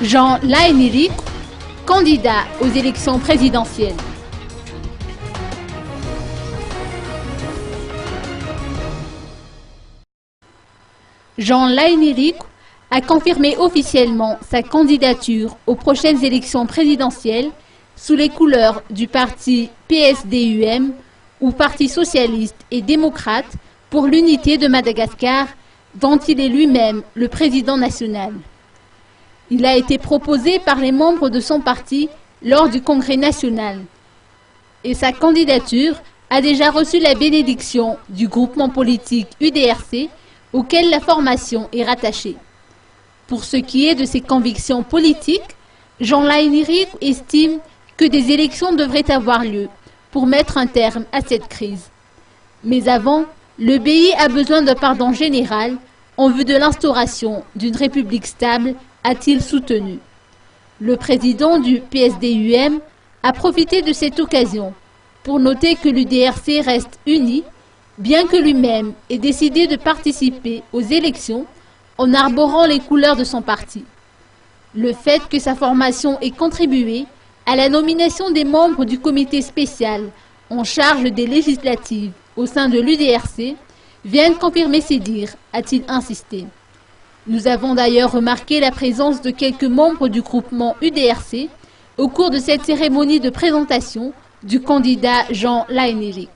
Jean Laeniric, candidat aux élections présidentielles. Jean Laeniric a confirmé officiellement sa candidature aux prochaines élections présidentielles sous les couleurs du parti PSDUM ou Parti socialiste et démocrate pour l'unité de Madagascar, dont il est lui-même le président national. Il a été proposé par les membres de son parti lors du Congrès national et sa candidature a déjà reçu la bénédiction du groupement politique UDRC auquel la formation est rattachée. Pour ce qui est de ses convictions politiques, Jean Laeniric estime que des élections devraient avoir lieu pour mettre un terme à cette crise. Mais avant, le pays a besoin d'un pardon général en vue de l'instauration d'une république stable, a-t-il soutenu. Le président du PSDUM a profité de cette occasion pour noter que l'UDRC reste unie, bien que lui-même ait décidé de participer aux élections en arborant les couleurs de son parti. Le fait que sa formation ait contribué à la nomination des membres du comité spécial en charge des législatives au sein de l'UDRC vient de confirmer ces dires, a-t-il insisté. Nous avons d'ailleurs remarqué la présence de quelques membres du groupement UDRC au cours de cette cérémonie de présentation du candidat Jean Laeniric.